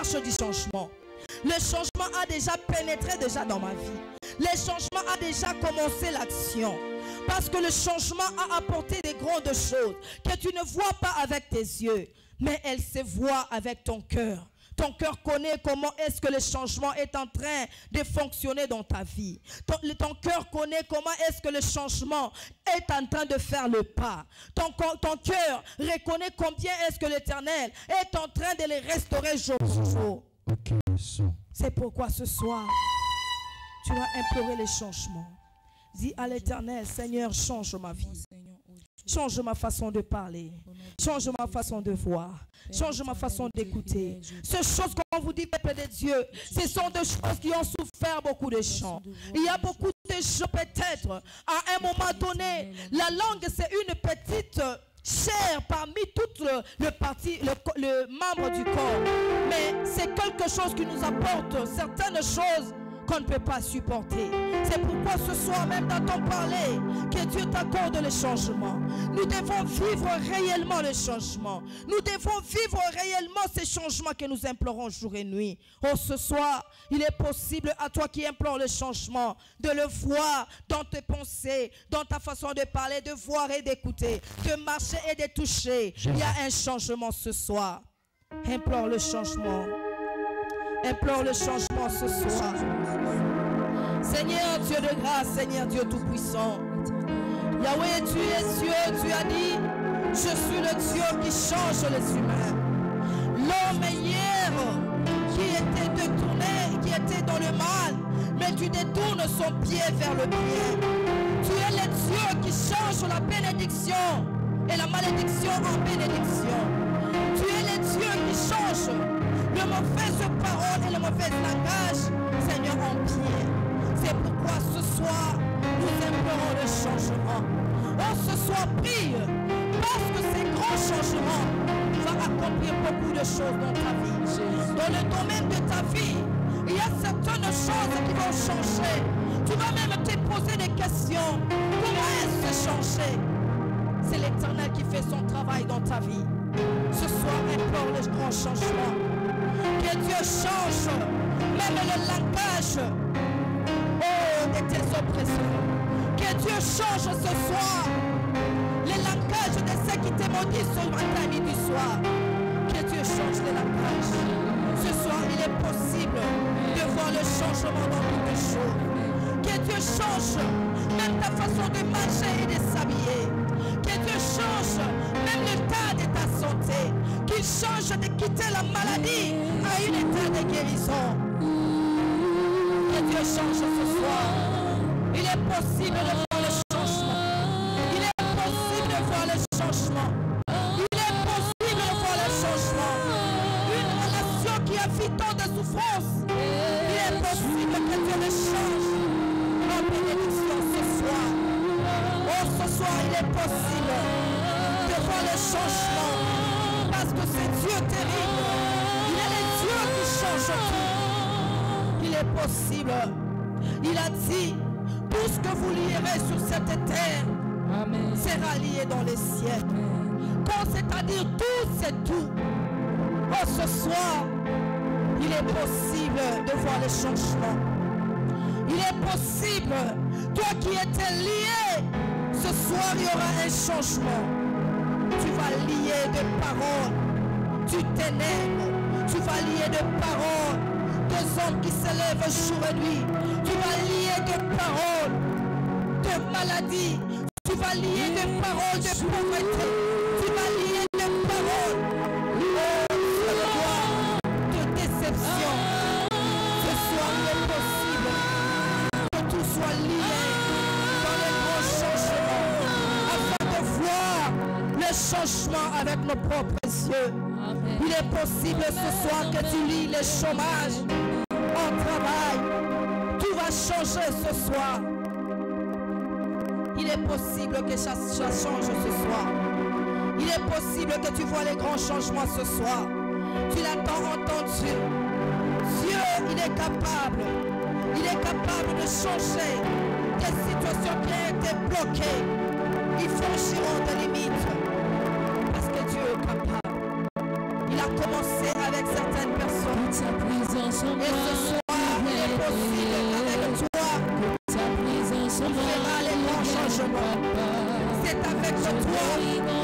marche du changement. Le changement a déjà pénétré dans ma vie. Le changement a déjà commencé l'action. Parce que le changement a apporté des grandes choses que tu ne vois pas avec tes yeux, mais elles se voient avec ton cœur. Ton cœur connaît comment est-ce que le changement est en train de fonctionner dans ta vie. Ton cœur connaît comment est-ce que le changement est en train de faire le pas. Ton cœur reconnaît combien est-ce que l'Éternel est en train de les restaurer jour pour jour. C'est pourquoi ce soir, tu vas implorer les changements. Dis à l'Éternel, Seigneur, change ma vie. Change ma façon de parler. Change ma façon de voir. Change ma façon d'écouter. Ces choses qu'on vous dit, peuple de Dieu, ce sont des choses qui ont souffert beaucoup de gens. Il y a beaucoup de gens peut-être, à un moment donné, la langue c'est une petite chair parmi toutes le membre du corps. Mais c'est quelque chose qui nous apporte certaines choses qu'on ne peut pas supporter. C'est pourquoi ce soir même dans ton parler, que Dieu t'accorde le changement. Nous devons vivre réellement le changement. Nous devons vivre réellement ces changements que nous implorons jour et nuit. Oh, ce soir, il est possible à toi qui implores le changement, de le voir dans tes pensées, dans ta façon de parler, de voir et d'écouter, de marcher et de toucher. Il y a un changement ce soir. Implore le changement. Implore le changement ce soir. Seigneur Dieu de grâce, Seigneur Dieu tout-puissant. Yahweh, tu es Dieu, tu as dit, je suis le Dieu qui change les humains. L'homme hier qui était détourné, qui était dans le mal, mais tu détournes son pied vers le bien. Tu es le Dieu qui change la bénédiction et la malédiction en bénédiction. Tu es le Dieu qui change le mauvaise parole et le mauvais langage, Seigneur, en pied. C'est pourquoi ce soir, nous implorons le changement. Oh, ce soir, prie, parce que ces grands changements vont accomplir beaucoup de choses dans ta vie. Dans le domaine de ta vie, il y a certaines choses qui vont changer. Tu vas même te poser des questions. Comment est-ce changer? C'est l'Éternel qui fait son travail dans ta vie. Ce soir, implore le grand changement. Que Dieu change même le langage de tes oppresseurs. Que Dieu change ce soir le langage de ceux qui te maudissent ce matin et du soir. Que Dieu change le langage. Ce soir, il est possible de voir le changement dans toutes les choses. Que Dieu change même ta façon de marcher et de s'habiller. Que Dieu change même l'état de ta santé. Qu'il change de quitter la maladie à un état de guérison. Que Dieu change ce soir. Il est possible de voir le changement. Il est possible de voir le changement. Il est possible de voir le changement. Une relation qui a fait tant de souffrance. Il est possible que Dieu le change en bénédiction ce soir. Oh, ce soir, il est possible de voir le changement. Parce que c'est Dieu terrible. Il est le Dieu qui change tout. Il est possible. Il a dit, tout ce que vous lierez sur cette terre sera lié dans les cieux. Quand c'est-à-dire tout, c'est tout. Oh, ce soir, il est possible de voir les changements. Il est possible, toi qui étais lié, ce soir il y aura un changement. Tu vas lier des paroles du ténèbre. Tu vas lier des paroles des hommes qui s'élèvent jour et nuit. Tu vas lier des paroles de maladie. Tu vas lier des paroles de pauvreté. Tu vas lier des paroles de déception. Ce soir il est possible que tout soit lié dans les grands changements afin de voir le changement avec nos propres yeux. Il est possible ce soir que tu lis le chômage au travail. Tout va changer ce soir. Il est possible que ça change ce soir. Il est possible que tu vois les grands changements ce soir. Tu l'attends entendu. Dieu, il est capable. Il est capable de changer des situations qui ont été bloquées. Ils franchiront des limites. Parce que Dieu est capable. Il a commencé avec certaines personnes. Et ce soir, il est possible qu'avec toi, tu feras les grands changements. C'est avec toi. Oh,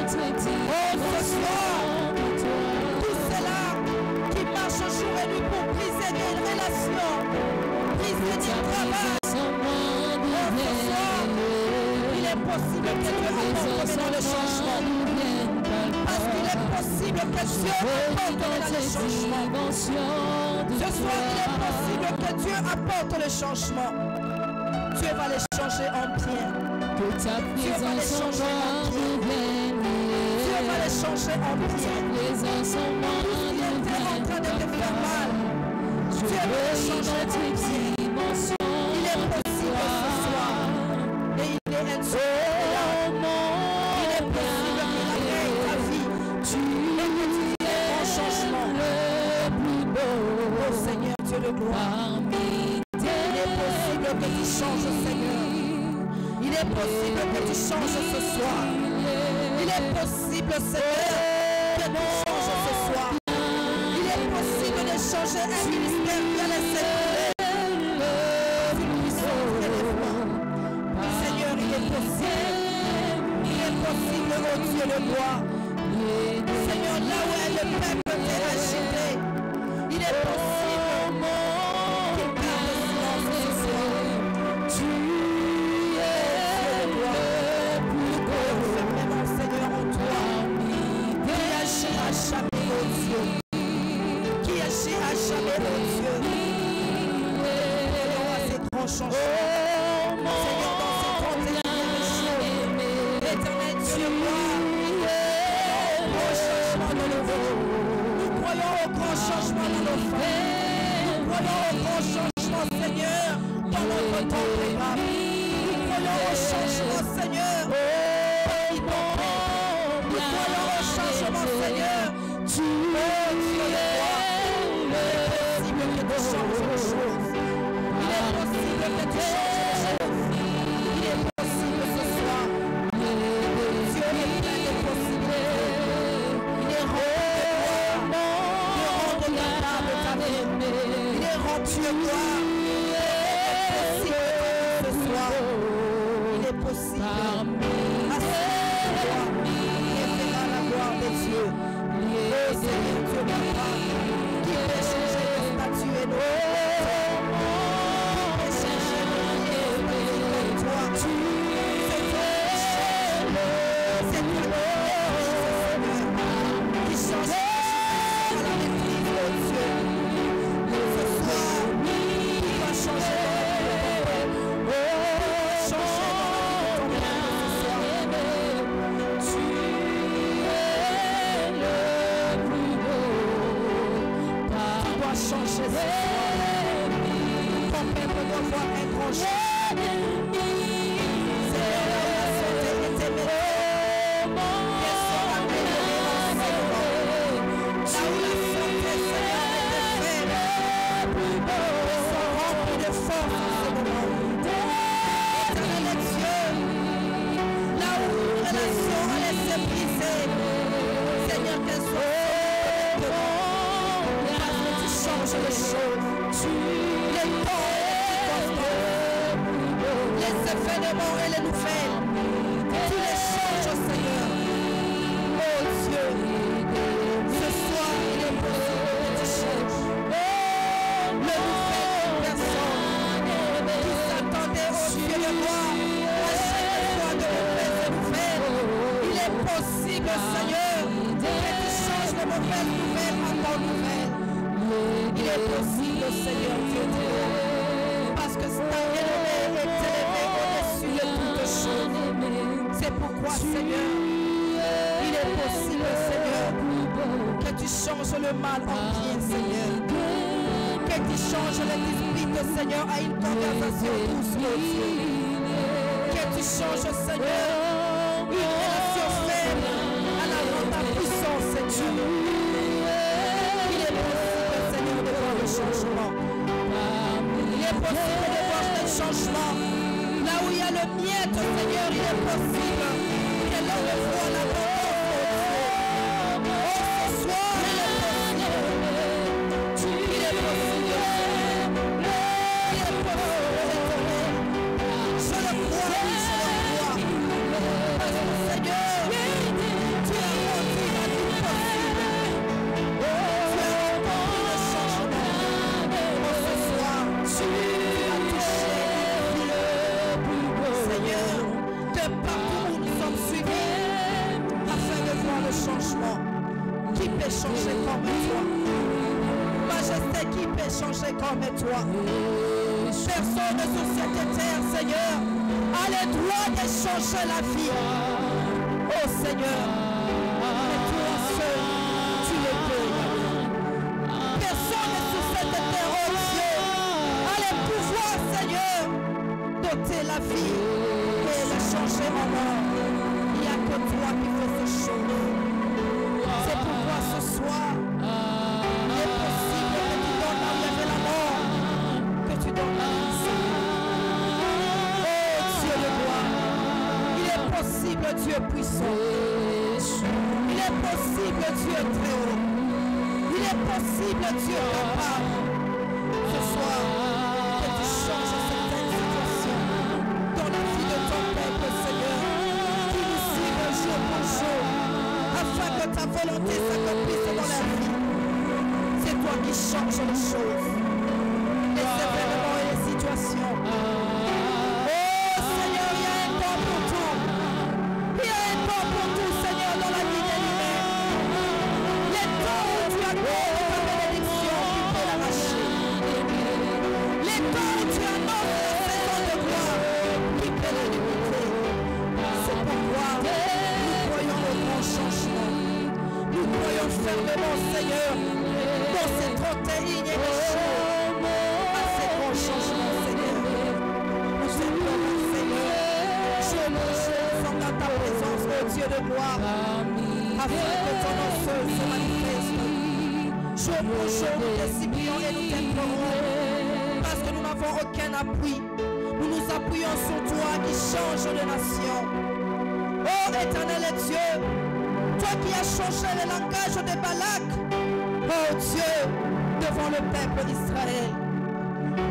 ce soir, tout cela qui marche jour et nuit pour briser des relations, briser du travail. Oh, ce soir, il est possible que Dieu apporte maintenant le changement. Parce qu'il est possible que Dieu apporte maintenant le changement. Ce soir, il est possible que Dieu apporte le changement. Dieu va les changer en bien. Dieu va les changer en bien. Dieu va les changer en bien. Tout ce qui était en train de te faire mal, Dieu va les changer en bien. Il est possible ce soir. Et il est insuffisant. Il est possible qu'il arrive ta vie. Et que tu aies un changement. Oh Seigneur, Dieu de gloire. Il est possible que tu changes, Seigneur. Il est possible que tu changes ce soir. Il est possible, Seigneur, que tu changes ce soir. Il est possible de changer un ministère via les sécurités. Seigneur, il est possible. Il est possible, oh Dieu de gloire. Seigneur, là où est le peuple t'est agité, il est possible qu'il garde le silence ce soir. Tu es le roi. Nous croyons fermement, Seigneur, en toi. Qui agit à jamais, oh Dieu. Qui agit à jamais, oh Dieu. Seigneur, à ces grands changements. Seigneur, dans ces grands dernières choses. Éternel Dieu, gloire. Nous croyons au grand changement dans nos familles. Nous croyons au grand changement, Seigneur, dans notre temps programme. Nous croyons au changement, Seigneur. Nous croyons au changement, Seigneur. Tu es Dieu de gloire. Il est possible que tu changes les choses. Il est possible que tu changes les choses. Il est possible ce soir. Dieu est plein de possibilités. Il est rempli de gloire. Il est rempli de gloire. Ce soir, il est possible. À ce soir, il verra la gloire de Dieu. Oh Seigneur Dieu, papa, qui peut changer le statut et nos qui peut changer le statut de toi. C'est toi qui change à la maîtrise de Dieu. Ce soir, il va changer changer ce soir. Ton peuple doit voir un grand changement. Seigneur, la santé était médecine. Qu'elle sera élevée dans ce là où la santé, Seigneur, était faible. Ils sont remplis de force en ce moment. Éternel Dieu, là où une relation allait se briser, Seigneur, qu'elle soit change les choses. Les temps les événements et les nouvelles. Tu les changes, Seigneur. Oh Dieu, ce soir, il est possible que tu changes. Le nouvelle personne qui s'attendait au Dieu de gloire à chaque fois de nouvelles. Il est possible, Seigneur, que tu changes de mauvaises nouvelles en bonnes nouvelles. Il est possible, Seigneur Dieu de gloire, parce que ta renommée est élevée au-dessus de toutes choses. C'est pourquoi, Seigneur, il est possible, Seigneur, que tu changes le mal en bien, Seigneur. Que tu changes les disputes, Seigneur, à une conversation douce, oh Dieu. Que tu changes, Seigneur, une relation faible à la rendre puissance, Seigneur. Il est possible, Seigneur, de voir le changement. Il est possible de voir le changement. Là où il y a le miette, Seigneur, il est possible que l'on le voit là-bas. Oh, ce soir, il est possible. Il est possible. peut changer comme toi? Majesté, qui peut changer comme toi? Personne sur cette terre, Seigneur, a le droit de changer la vie. Oh Seigneur, mais toi seul, tu le peux. Personne sur cette terre, oh Dieu, a le pouvoir, Seigneur, d'ôter la vie et la changer en mort. Il n'y a que toi qui fais ces choses. C'est pourquoi ce soir, il est possible que tu donnes là où il y avait la mort, que tu donnes la vie. Oh Dieu de gloire, il est possible, Dieu puissant. Il est possible, Dieu très haut. Il est possible, Dieu capable. Ce soir, que tu changes certaines situations dans la vie de ton peuple, Seigneur, qui nous suivent jour pour jour, afin que ta volonté s'accomplisse dans la vie. C'est toi qui changes les choses, les événements et les situations. Oh Seigneur, il y a un temps pour tout. Il y a un temps pour tout, Seigneur, dans la vie de l'humain. Les temps où tu accordes ta bénédiction, tu peux l'arracher. Les temps où tu annonces la saison de gloire, qui peut la limiter. C'est pourquoi nous croyons au grand changement. Nous croyons fermement, Seigneur, dans ces 31e jour, à ces grands changements, Seigneur. Nous simplement, Seigneur, je me sens dans ta présence, ô Dieu de gloire, afin que ton nom seul se manifeste. Jour pour jour, nous te supplions et nous t'implorons, parce que nous n'avons aucun appui. Nous nous appuyons sur toi qui change de nation. Oh éternel Dieu, toi qui as changé le langage de Balak, oh Dieu, devant le peuple d'Israël.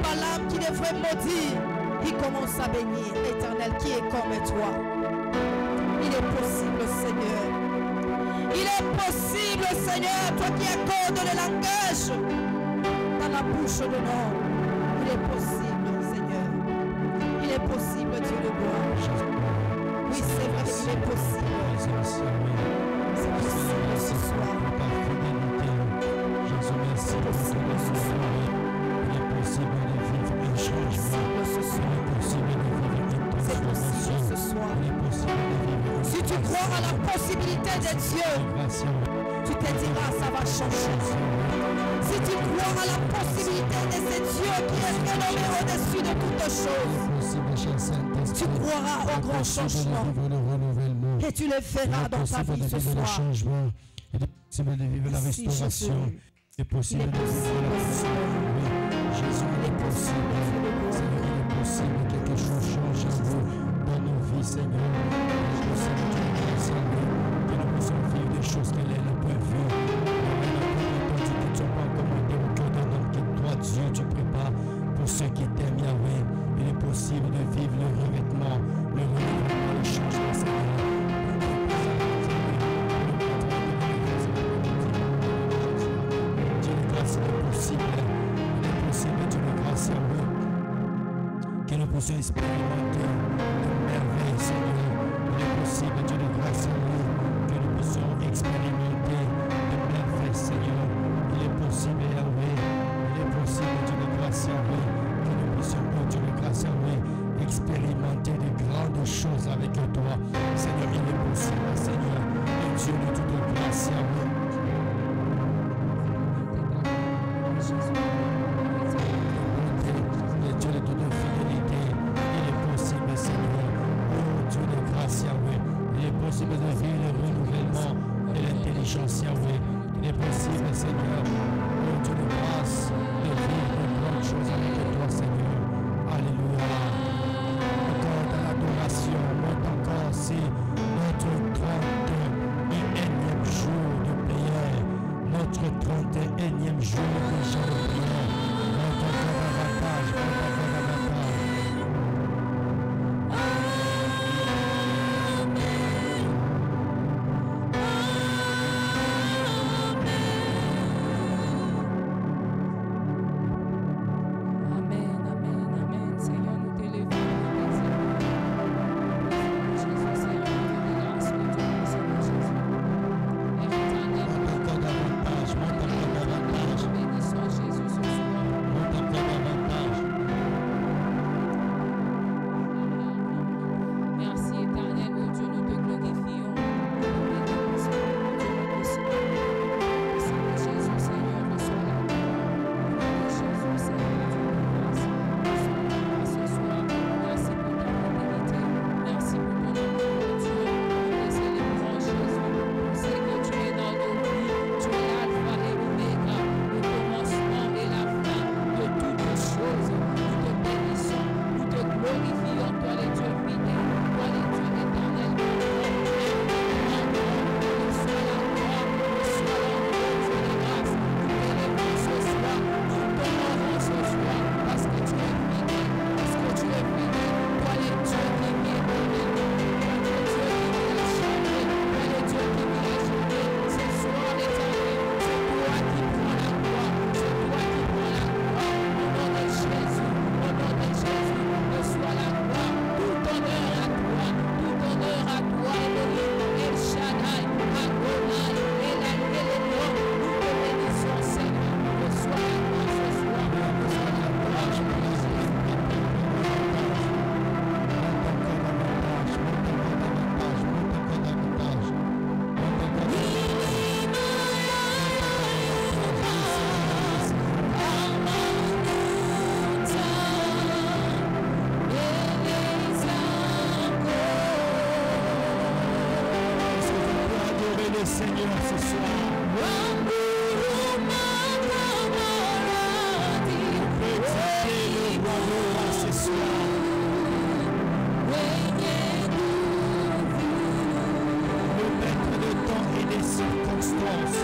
Balaam qui devrait maudire, il commence à bénir. Éternel, qui est comme toi? Il est possible, Seigneur. Il est possible, Seigneur, toi qui accordes le langage dans la bouche de l'homme. Il est possible, Seigneur. Il est possible, Dieu de gloire. Oui, c'est vrai, il est possible. C'est possible ce soir. Jésus, merci pour ce soir. Il est possible de vivre un changement. Il est possible de vivre une transformation. Ce soir. Il est possible de vivre une Si tu crois à la possibilité de Dieu, tu te diras ça va changer. Si tu crois à la possibilité de ce Dieu qui est renommé au-dessus de toutes choses, tu croiras au grand changement et tu le feras dans ta vie ce soir. Il est possible de vivre la restauration. Il est possible de vivre la restauration. Jésus, il est possible. Seigneur, il est possible que quelque chose change en vous, dans nos vies, Seigneur. Il est possible que nous puissions vivre des choses qu'elle est le point de vue. Tu ne t'es pas commandé au cœur d'un homme qui toi, Dieu, tu prépares pour ceux qui t'aiment, Yahweh. Il est possible de vivre le revêtement, le changement, Seigneur. Que nous puissions expérimenter de merveilles, Seigneur. Il est possible, Dieu de grâce, Seigneur, que nous puissions expérimenter de merveilles, Seigneur. Il est possible, Yahweh. Il est possible, Dieu de grâce, Yahweh, que nous puissions, Dieu de grâce, Yahweh, expérimenter de grandes choses avec toi. Seigneur, il est possible, Seigneur. Et Dieu de toute grâce, Yahweh. Dieu de toute fidélité, il est possible, Seigneur, oh Dieu de grâce, Yahweh, il est possible de vivre le renouvellement et l'intelligence. Seigneur ce soir. Exalter le roi ce soir. Le maître de temps et des circonstances.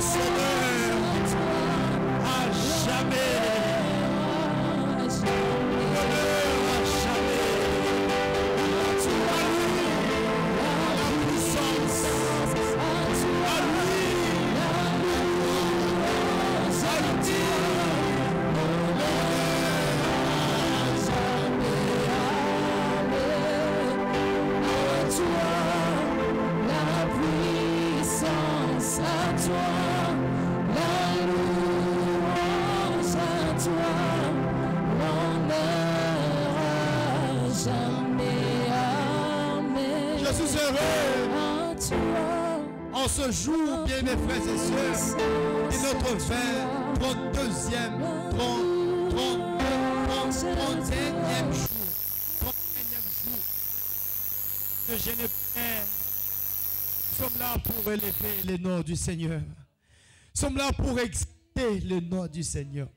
Sauveur à jamais. L'honneur à jamais. À lui la puissance. À lui la louange. À lui je suis heureux en ce jour, bien mes frères et sœurs, et notre 31e jour de jeûne et prière. Nous sommes là pour élever le nom du Seigneur. Nous sommes là pour exalter le nom du Seigneur.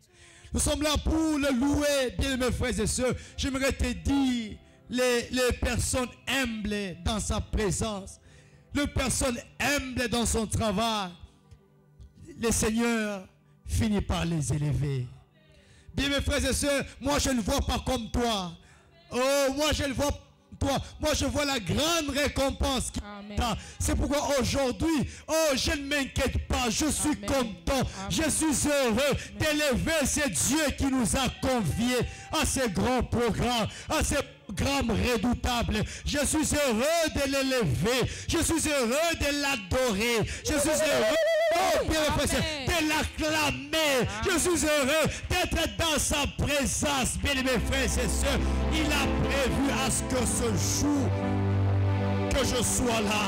Nous sommes là pour le louer, bien mes frères et sœurs. J'aimerais te dire, les personnes humbles dans sa présence, les personnes humbles dans son travail, le Seigneur finit par les élever. Bien mes frères et sœurs, moi je ne vois pas comme toi. Oh, moi je ne vois pas toi. Moi je vois la grande récompense qui t'attend. C'est pourquoi aujourd'hui, oh, je ne m'inquiète pas, je suis content, je suis heureux d'élever ce Dieu qui nous a conviés à ce grand programme, à ce programme redoutable. Je suis heureux de l'élever, je suis heureux de l'adorer, je suis heureux de l'acclamer, je suis heureux d'être dans sa présence. Bien mes frères et sœurs, il a prévu à ce que ce jour, que je sois là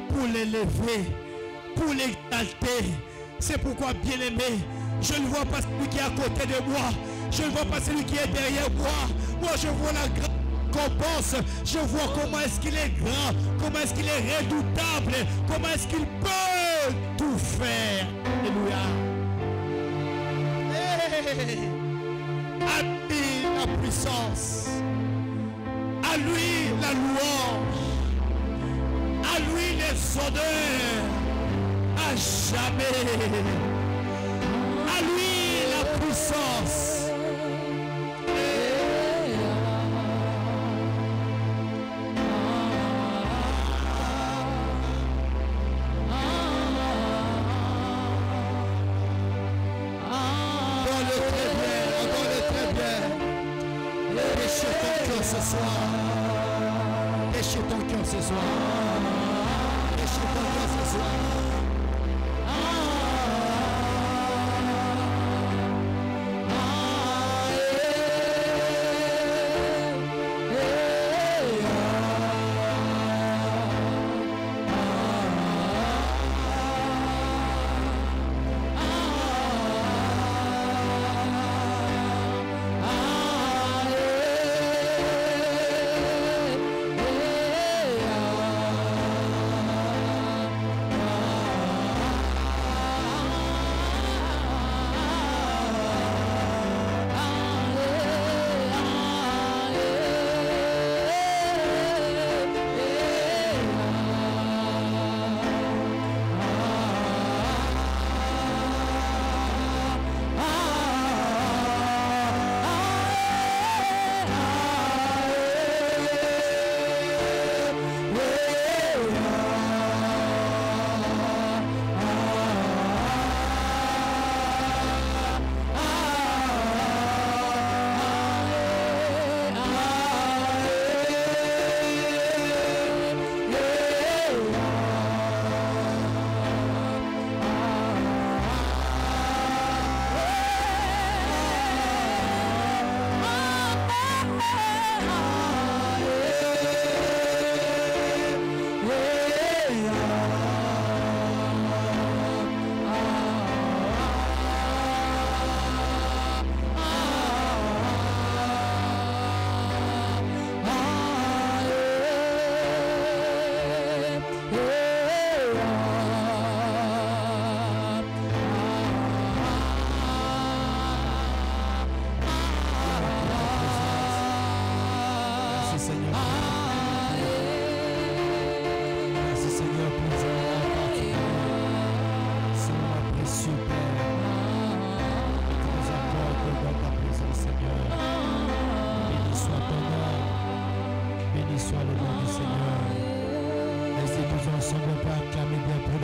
pour l'élever, pour l'exalter. C'est pourquoi, bien aimé, je ne vois pas celui qui est à côté de moi, je ne vois pas celui qui est derrière moi. Moi je vois la grande récompense, je vois comment est-ce qu'il est grand, comment est-ce qu'il est redoutable, comment est-ce qu'il peut tout faire. Alléluia. Hey. À lui la puissance, à lui la louange, à lui les honneurs, à jamais. À lui la puissance. Déchire ton cœur ce soir. Déchire ton cœur ce soir.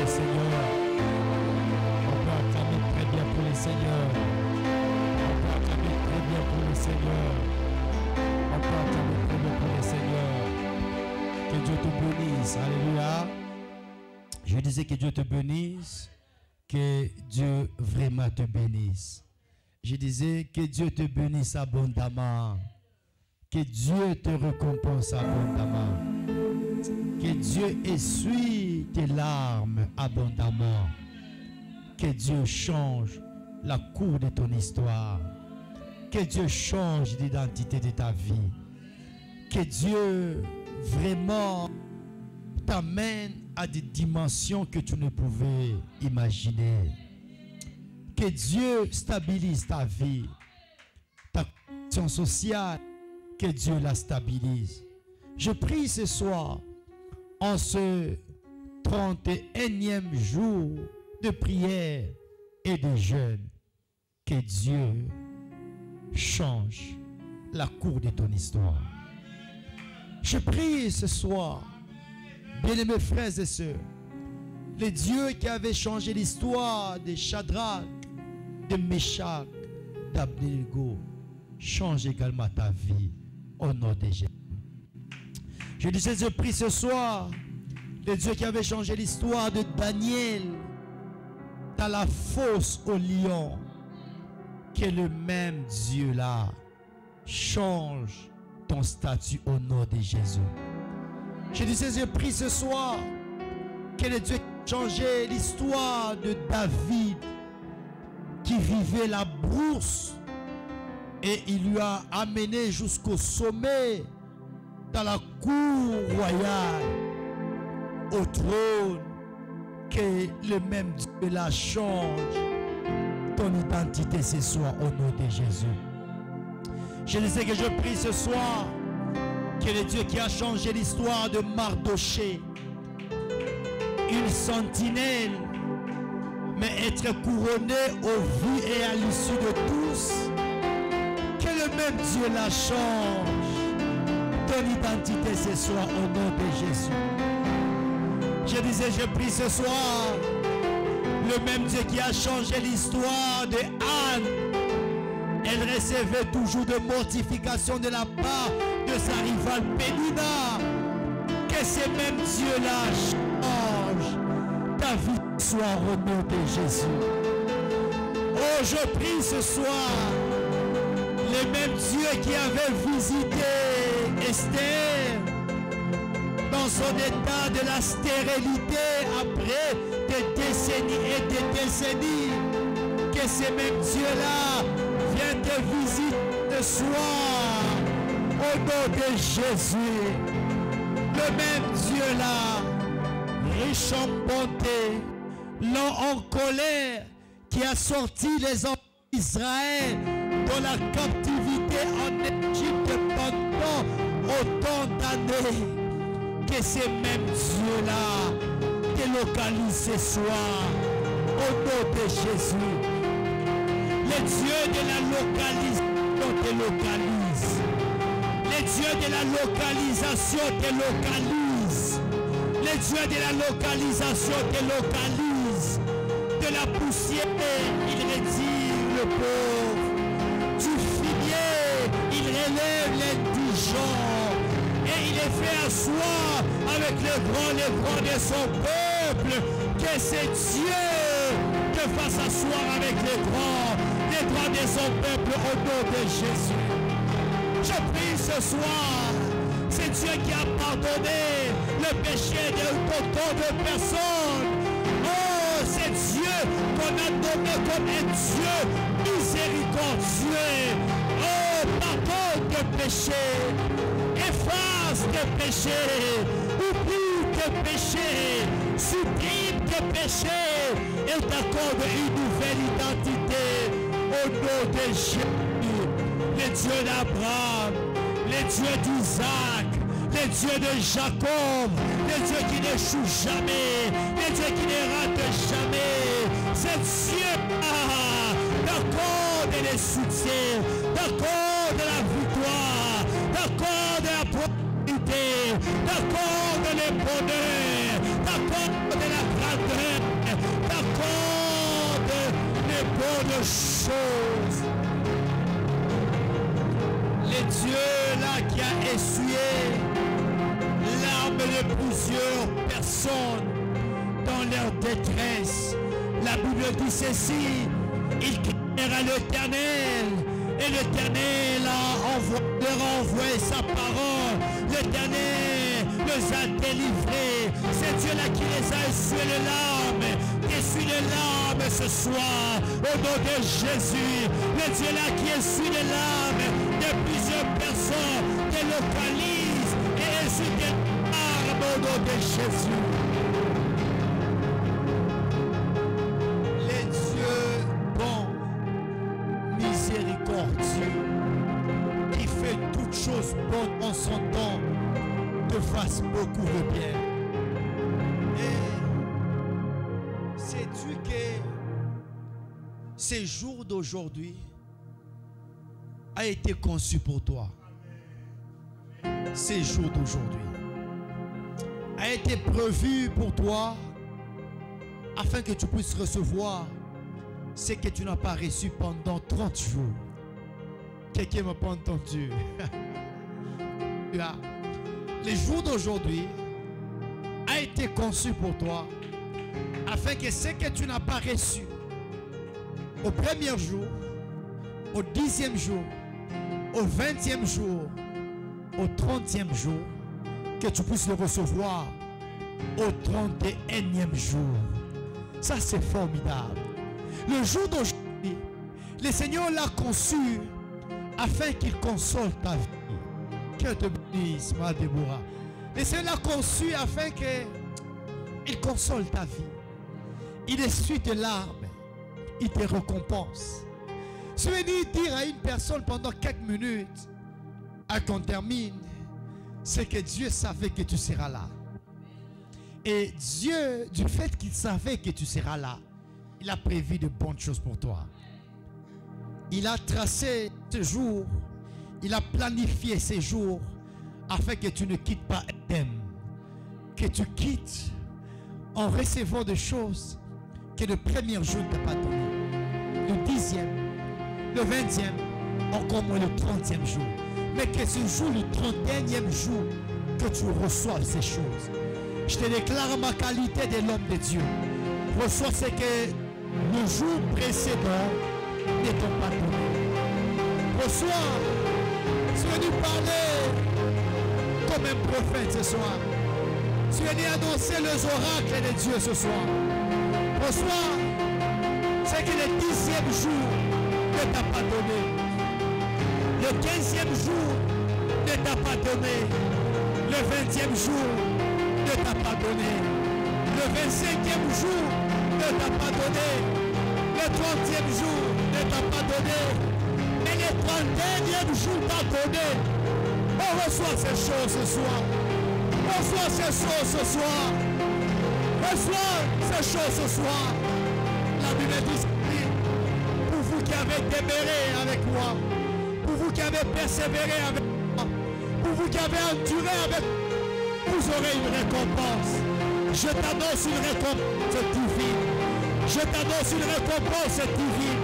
le Seigneur. On peut acclamer très bien pour le Seigneur. On peut acclamer très bien pour le Seigneur. On peut acclamer très bien pour le Seigneur. Que Dieu te bénisse. Alléluia. Je disais que Dieu te bénisse. Que Dieu vraiment te bénisse. Je disais que Dieu te bénisse abondamment. Que Dieu te récompense abondamment. Que Dieu essuie tes larmes abondamment. Que Dieu change la cour de ton histoire. Que Dieu change l'identité de ta vie. Que Dieu vraiment t'amène à des dimensions que tu ne pouvais imaginer. Que Dieu stabilise ta vie, ta condition sociale, que Dieu la stabilise. Je prie ce soir, en ce 31e jour de prière et de jeûne, que Dieu change la cour de ton histoire. Je prie ce soir, bien-aimés frères et sœurs, le Dieu qui avait changé l'histoire de Shadrach, de Meshach, d'Abednego, change également ta vie au nom de Jésus. Je disais, je prie ce soir, le Dieu qui avait changé l'histoire de Daniel dans la fosse au lion, que le même Dieu là change ton statut au nom de Jésus. Je disais, je prie ce soir que le Dieu qui a changé l'histoire de David, qui vivait la brousse, et il lui a amené jusqu'au sommet, dans la cour royale, au trône, que le même Dieu la change ton identité ce soir au nom de Jésus. Je disais que je prie ce soir que le Dieu qui a changé l'histoire de Mardoché, une sentinelle, mais être couronné au vu et à l'issue de tous, que le même Dieu la change ton identité ce soir au nom de Jésus. Je disais, je prie ce soir, le même Dieu qui a changé l'histoire de Anne, elle recevait toujours de mortification de la part de sa rivale Pénina, que ce même Dieu-là change ta vie ce soir au nom de Jésus. Oh, je prie ce soir, le même Dieu qui avait visité Esther dans son état de la stérilité après des décennies et des décennies, que ce même Dieu-là vient te visiter ce soir au nom de Jésus. Le même Dieu-là, riche en bonté, lent en colère, qui a sorti les enfants d'Israël de la captivité en Égypte pendant autant d'années, que ces mêmes Dieux-là te localisent ce soir au nom de Jésus. Le Dieu de la localisation te localise. Le Dieu de la localisation te localise. Le Dieu de la localisation te localise. De la poussière, il retire le pauvre. Du fumier, il relève l'indigent. Et il est fait asseoir avec les grands de son peuple. Que c'est Dieu te fasse asseoir avec les grands de son peuple au nom de Jésus. Je prie ce soir, c'est Dieu qui a pardonné le péché de tant de personnes. Oh, c'est Dieu qu'on a nommé comme un Dieu miséricordieux. Oh, pardonne tes péchés, efface tes péchés, oublie tes péchés, supprime tes péchés et t'accorde une nouvelle identité au nom de Jésus. Le Dieu d'Abraham, le Dieu d'Isaac, le Dieu de Jacob, le Dieu qui n'échoue jamais, le Dieu qui ne rate jamais. C'est Dieu t'accorde le succès, t'accorde la victoire, t'accorde la prospérité, t'accorde le bonheur, t'accorde la grandeur, t'accorde les bonnes choses. Les dieux là qui a essuyé l'arme de plusieurs personnes dans leur détresse. La Bible dit ceci, ils crièrent à l'Éternel et l'Éternel leur a envoyé sa parole. L'Éternel les a délivrés. C'est Dieu là qui les a essuyé les larmes. Essuie les larmes ce soir au nom de Jésus. Le Dieu là qui essuie les larmes de plusieurs personnes, délocalise et essuie des larmes au nom de Jésus. Les dieux bons, miséricordieux, qui fait toutes choses bonnes en son temps, te fasse beaucoup de bien. Et sais-tu que ces jours d'aujourd'hui a été conçu pour toi? Ces jours d'aujourd'hui a été prévu pour toi afin que tu puisses recevoir ce que tu n'as pas reçu pendant 30 jours. Quelqu'un m'a pas entendu. Les jours d'aujourd'hui a été conçu pour toi afin que ce que tu n'as pas reçu au premier jour, au 10e jour, au 20e jour, au 30e jour, que tu puisses le recevoir au 31e jour. Ça, c'est formidable. Le jour d'aujourd'hui, le Seigneur l'a conçu afin qu'il console ta vie. Que te bénisse, ma Déborah. Le Seigneur l'a conçu afin qu'il console ta vie. Il essuie tes larmes. Il te récompense. Je vais dire à une personne pendant quelques minutes, à qu'on termine, c'est que Dieu savait que tu seras là. Et Dieu, du fait qu'il savait que tu seras là, il a prévu de bonnes choses pour toi. Il a tracé ce jour, il a planifié ces jours afin que tu ne quittes pas Éden, que tu quittes en recevant des choses que le premier jour ne t'a pas donné. Le 10e, le 20e, encore moins le 30e jour. Mais que ce jour, le 31e jour, que tu reçoives ces choses. Je te déclare ma qualité de l'homme de Dieu. Reçois ce que le jour précédent ne t'ont pas donné. Reçois, tu es venu parler comme un prophète ce soir. Tu es venu annoncer les oracles de Dieu ce soir. Reçois ce que le 10e jour ne t'a pas donné. Le 15e jour ne t'a pas donné. Le 20e jour ne t'a pas donné. Le 25e jour ne t'a pas donné. Le 30e jour ne t'a pas donné. Mais le 31e jour t'a donné. On reçoit ces choses ce soir. On reçoit ces choses ce soir. Reçois ces choses ce soir. La Bible dit, pour vous qui avez demeuré avec moi, pour vous qui avez persévéré avec moi, pour vous qui avez enduré avec moi, vous aurez une récompense. Je t'annonce une récompense divine. Je t'annonce une récompense divine.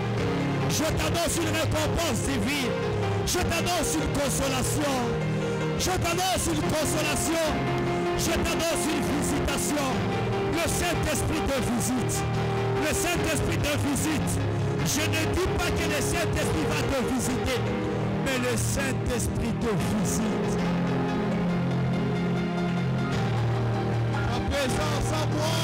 Je t'annonce une récompense divine. Je t'annonce une consolation. Je t'annonce une consolation. Je t'annonce une visitation. Le Saint-Esprit te visite. Le Saint-Esprit te visite. Je ne dis pas que le Saint-Esprit va te visiter, mais le Saint-Esprit te visite. Ta présence à moi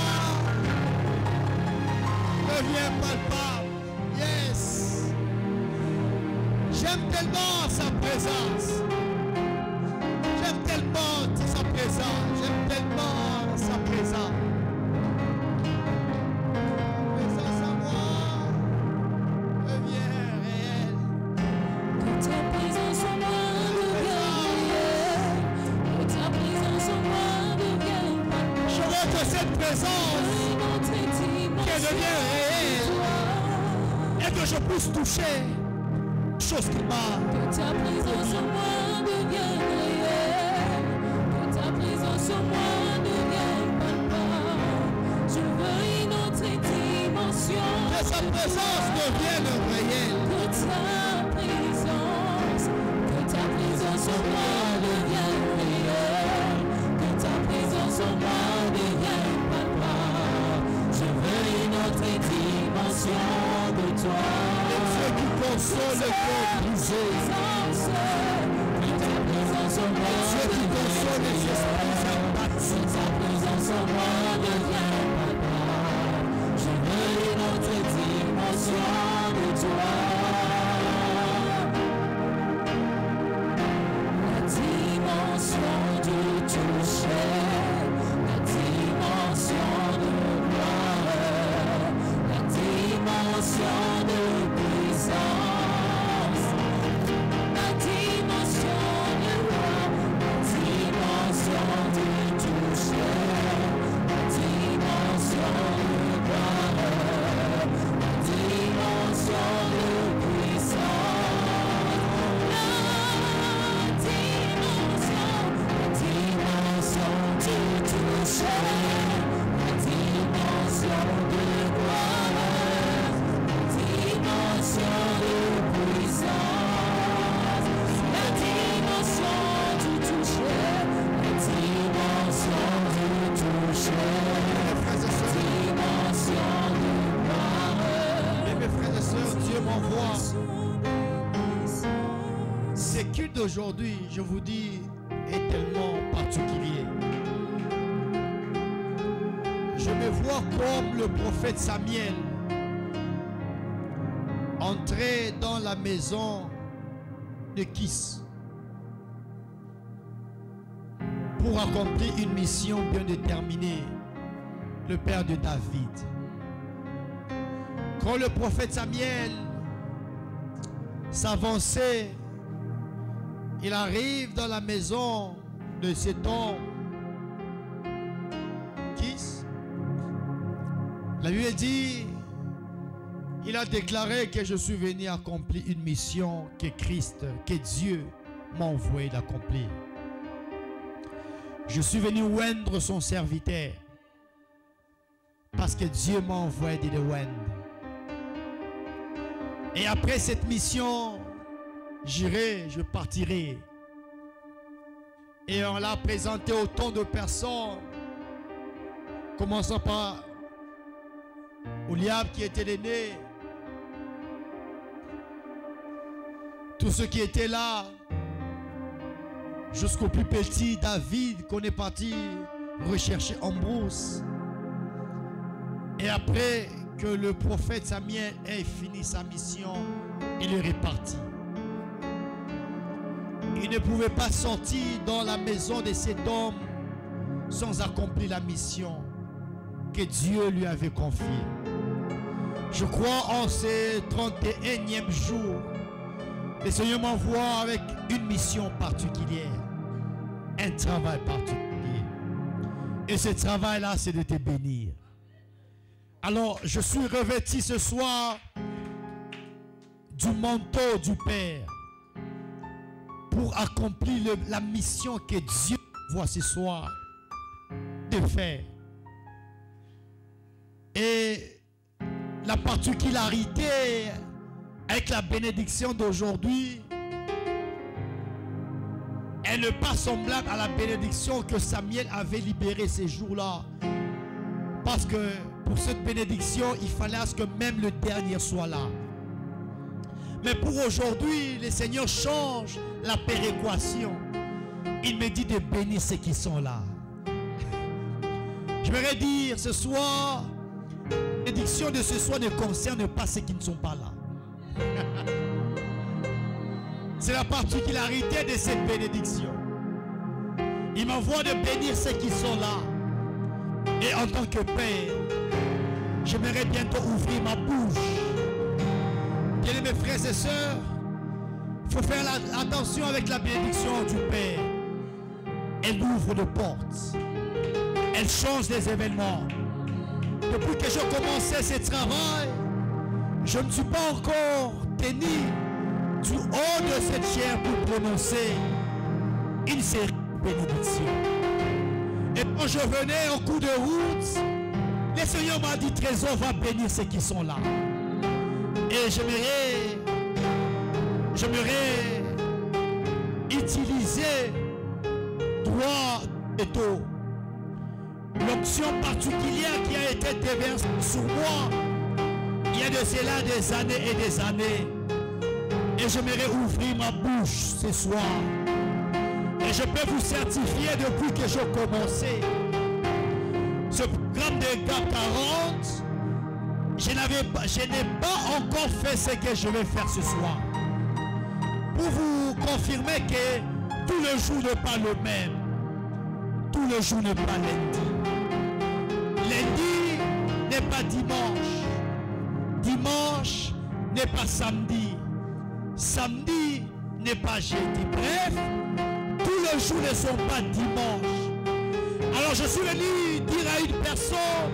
devient palpable. Yes. J'aime tellement sa présence. J'aime tellement sa présence. J'aime tellement sa présence. Que je puisse toucher chose qui m'a. Que ta présence en moi devienne réelle. Que ta présence en moi devienne palpable. Que sa présence devienne réelle. Que ta présence en moi devienne réelle. Que ta présence en moi devienne palpable. Je veux une autre dimension de toi. Le Dieu qui console le cœur brisé. Que ta présence en moi Dieu qui console les esprits abattus. que ta présence en moi devienne palpable. Je veux une autre dimension de toi. La dimension du toucher, la dimension de gloire, la dimension de puissance, la dimension de roi, la dimension du toucher, la dimension de gloire, la dimension de puissance, la dimension du toucher, la dimension de gloire, la dimension de puissance, la dimension du toucher, la dimension du toucher, la dimension de gloire. Et mes frères et sœurs, Dieu m'envoie. Ce culte d'aujourd'hui, je vous dis, est tellement particulier. Je me vois comme le prophète Samuel entrer dans la maison de Kis pour accomplir une mission bien déterminée, le père de David. Quand le prophète Samuel s'avançait, il arrive dans la maison de cet homme. Kis. La Bible dit, il a déclaré que je suis venu accomplir une mission que Christ, que Dieu m'a envoyé d'accomplir. Je suis venu oindre son serviteur parce que Dieu m'a envoyé de le oindre. Et après cette mission, j'irai, je partirai. Et on l'a présenté autant de personnes, commençant par Oliab qui était l'aîné, tous ceux qui étaient là, jusqu'au plus petit David qu'on est parti rechercher en brousse. Et après que le prophète Samuel ait fini sa mission, il est reparti. Il ne pouvait pas sortir dans la maison de cet homme sans accomplir la mission que Dieu lui avait confiée. Je crois en ces 31e jours, le Seigneur m'envoie avec une mission particulière, un travail particulier. Et ce travail-là, c'est de te bénir. Alors, je suis revêtu ce soir du manteau du Père pour accomplir la mission que Dieu voit ce soir de faire. Et la particularité avec la bénédiction d'aujourd'hui, elle n'est pas semblable à la bénédiction que Samuel avait libérée ces jours-là. Parce que pour cette bénédiction, il fallait à ce que même le dernier soit là. Mais pour aujourd'hui, le Seigneur change la péréquation. Il me dit de bénir ceux qui sont là. Je voudrais dire ce soir, la bénédiction de ce soir ne concerne pas ceux qui ne sont pas là. C'est la particularité de cette bénédiction. Il m'envoie de bénir ceux qui sont là. Et en tant que Père, j'aimerais bientôt ouvrir ma bouche. Bien mes frères et sœurs, il faut faire attention avec la bénédiction du Père. Elle ouvre des portes. Elle change les événements. Depuis que j'ai commencé ce travail, je ne suis pas encore tenu du haut de cette chair pour prononcer une série de bénédictions. Et quand je venais en cours de route, le Seigneur m'a dit, Trésor va bénir ceux qui sont là. Et j'aimerais utiliser droit et dos. L'onction particulière qui a été déversée sur moi il y a de cela des années et des années. Et j'aimerais ouvrir ma bouche ce soir. Et je peux vous certifier depuis que j'ai commencé ce programme de GAP 40, je n'ai pas encore fait ce que je vais faire ce soir. Pour vous confirmer que tout le jour n'est pas le même. Tout le jour n'est pas lundi. Lundi n'est pas dimanche. Dimanche n'est pas samedi. Samedi n'est pas jeudi. Bref, tous les jours ne sont pas dimanche. Alors je suis venu dire à une personne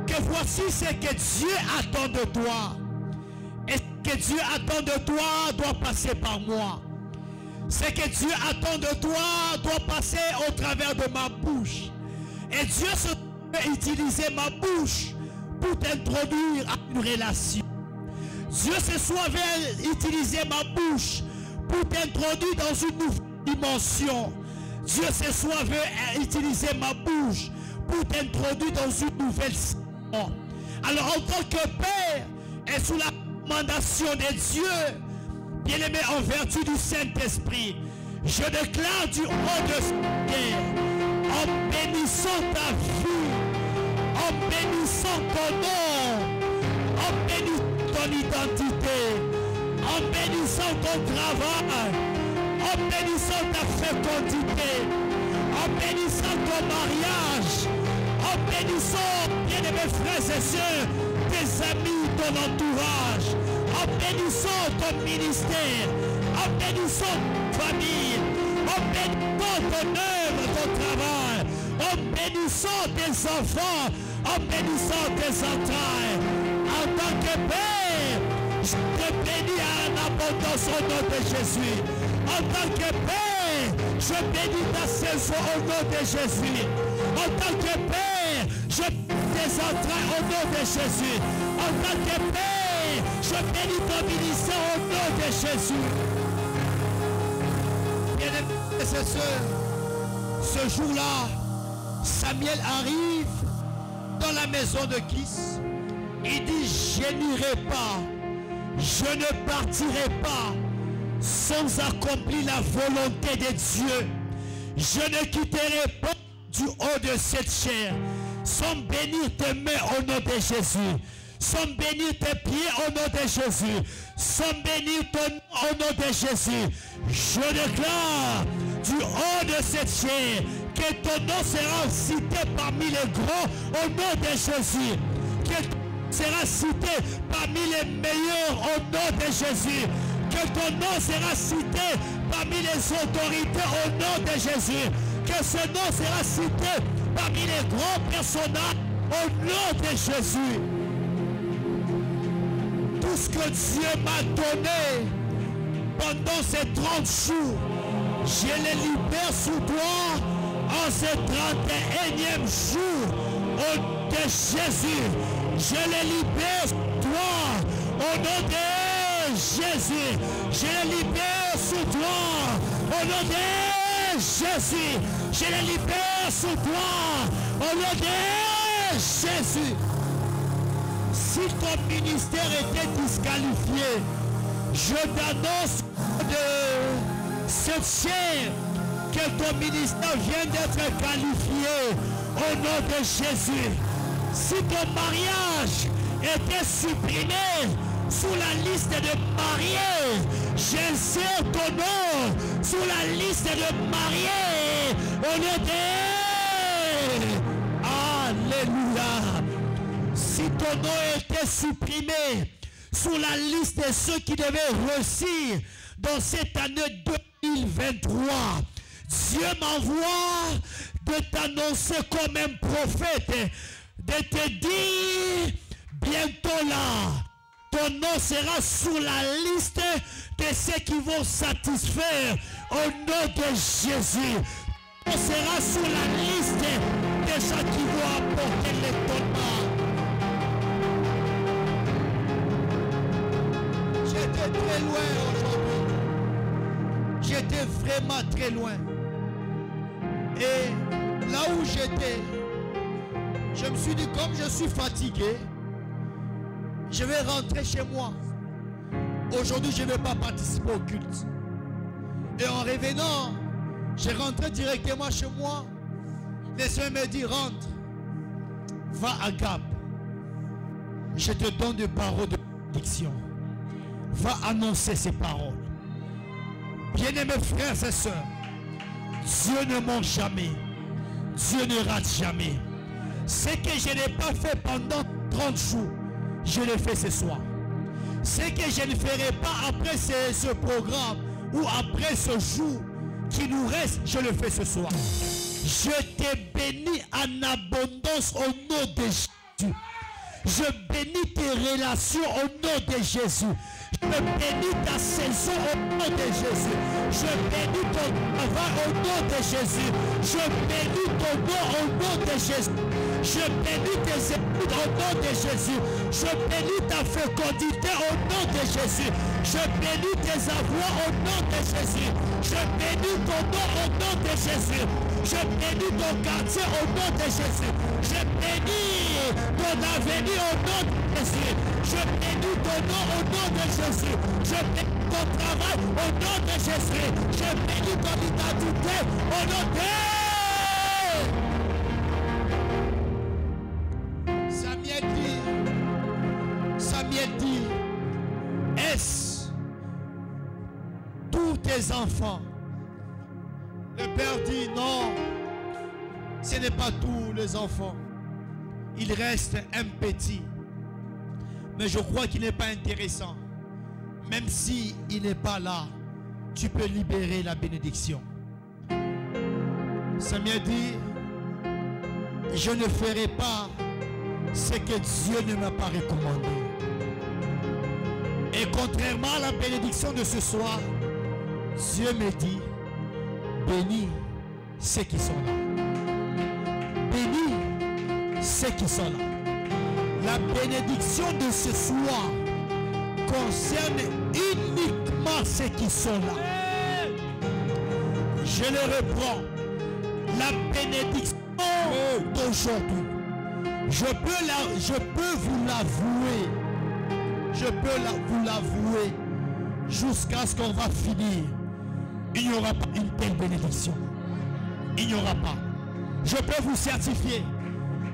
que voici ce que Dieu attend de toi. Et ce que Dieu attend de toi doit passer par moi. Ce que Dieu attend de toi doit passer au travers de ma bouche. Et Dieu se veut utiliser ma bouche pour t'introduire à une relation. Dieu ce soir veut utiliser ma bouche pour t'introduire dans une nouvelle dimension. Dieu ce soir veut utiliser ma bouche pour t'introduire dans une nouvelle saison. Alors en tant que Père et sous la recommandation de Dieu, bien-aimé en vertu du Saint-Esprit, je déclare du haut de ce terre, en bénissant ta vie, en bénissant ton nom, en bénissant ton identité, en bénissant ton travail, en bénissant ta fécondité, en bénissant ton mariage, en bénissant, bien de mes frères et sœurs, tes amis, ton entourage, en bénissant ton ministère, en bénissant ta famille, en bénissant ton œuvre, ton travail, en bénissant tes enfants, en bénissant tes entrailles. En tant que Père, je te bénis à l'abondance au nom de Jésus. En tant que Père, je bénis ta saison au nom de Jésus. En tant que Père, je bénis tes entrailles au nom de Jésus. En tant que Père, je bénis ton ministère au nom de Jésus. Bien-aimés frères et sœurs, ce jour-là, Samuel arrive dans la maison de Kis. Il dit, je n'irai pas, je ne partirai pas sans accomplir la volonté de Dieu. Je ne quitterai pas du haut de cette chair sans bénir tes mains au nom de Jésus, sans bénir tes pieds au nom de Jésus, sans bénir ton nom au nom de Jésus. Je déclare du haut de cette chair que ton nom sera cité parmi les grands au nom de Jésus, que ton nom sera cité parmi les meilleurs au nom de Jésus, que ton nom sera cité parmi les autorités au nom de Jésus, que ce nom sera cité parmi les grands personnages au nom de Jésus. Tout ce que Dieu m'a donné pendant ces 30 jours, je les libère sous toi en ce 31e jour au nom de Jésus. Je les libère sous toi au nom de Jésus. Je les libère sous toi au nom de Jésus. Je les libère sous toi au nom de Jésus. Si ton ministère était disqualifié, je t'annonce de cette chair que ton ministère vient d'être qualifié au nom de Jésus. Si ton mariage était supprimé sous la liste de mariés, j'insère ton nom sous la liste de mariés au nom de... Alléluia. Si ton nom était supprimé sous la liste de ceux qui devaient réussir dans cette année 2023, Dieu m'envoie de t'annoncer comme un prophète, de te dire bientôt là, ton nom sera sur la liste de ceux qui vont satisfaire au nom de Jésus. Ton nom sera sur la liste de ceux qui vont apporter l'étonnement. très loin aujourd'hui. J'étais vraiment très loin. Et là où j'étais, je me suis dit, comme je suis fatigué, je vais rentrer chez moi. Aujourd'hui, je ne vais pas participer au culte. Et en revenant, j'ai rentré directement chez moi. Le Seigneur me dit, rentre, va à Gap. Je te donne des paroles de bénédiction. Va annoncer ces paroles. Bien-aimés frères et sœurs, Dieu ne ment jamais. Dieu ne rate jamais. Ce que je n'ai pas fait pendant 30 jours, je le fais ce soir. Ce que je ne ferai pas après ce programme ou après ce jour qui nous reste, je le fais ce soir. Je te bénis en abondance au nom de Jésus. Je bénis tes relations au nom de Jésus. Je bénis ta saison au nom de Jésus. Je bénis ton travail au nom de Jésus. Je bénis ton nom au nom de Jésus. Je bénis tes études au nom de Jésus. Je bénis ta fécondité au nom de Jésus. Je bénis tes avoirs au nom de Jésus. Je bénis ton nom au nom de Jésus. Je bénis ton quartier au nom de Jésus. Je bénis ton avenir au nom de Jésus. Je bénis ton nom au nom de Jésus. Je bénis ton travail au nom de Jésus. Je bénis ton identité au nom de... Samuel dit, est-ce tous tes enfants? Le père dit, non, ce n'est pas tous les enfants. Il reste un petit. Mais je crois qu'il n'est pas intéressant. Même si il n'est pas là, tu peux libérer la bénédiction. Samuel dit, je ne ferai pas ce que Dieu ne m'a pas recommandé. Et contrairement à la bénédiction de ce soir, Dieu me dit, bénis ceux qui sont là. Bénis ceux qui sont là. La bénédiction de ce soir concerne uniquement ceux qui sont là. Je le reprends. La bénédiction d'aujourd'hui, je peux vous l'avouer. Je peux vous l'avouer jusqu'à ce qu'on va finir. Il n'y aura pas une telle bénédiction. Il n'y aura pas. Je peux vous certifier.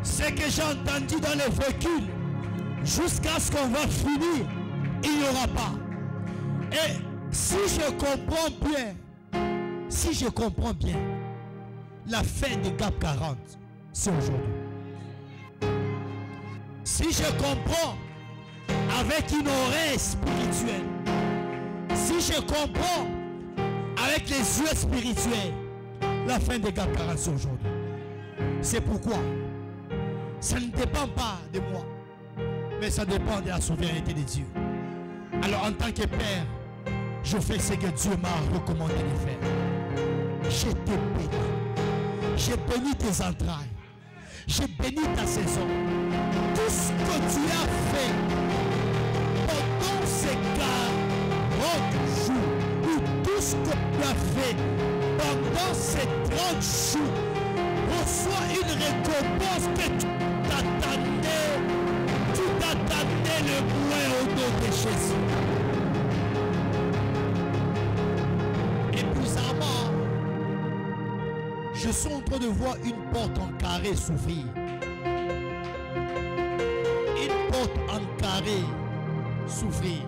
Ce que j'ai entendu dans les véhicules, jusqu'à ce qu'on va finir, il n'y aura pas. Et si je comprends bien, la fin de Gap 40, c'est aujourd'hui. Si je comprends avec une oreille spirituelle, si je comprends avec les yeux spirituels, la fin de Gap 40, c'est aujourd'hui. C'est pourquoi ça ne dépend pas de moi, mais ça dépend de la souveraineté de Dieu. Alors en tant que père, je fais ce que Dieu m'a recommandé de faire. Je te bénis. Je bénis tes entrailles. Je bénis ta saison. Tout ce que tu as fait pendant ces 40 jours, ou tout ce que tu as fait pendant ces 30 jours, reçois une récompense que tu t'attendais le moins au nom de Jésus. Et bizarrement, je suis en train de voir une porte en carré s'ouvrir. Une porte en carré s'ouvrir.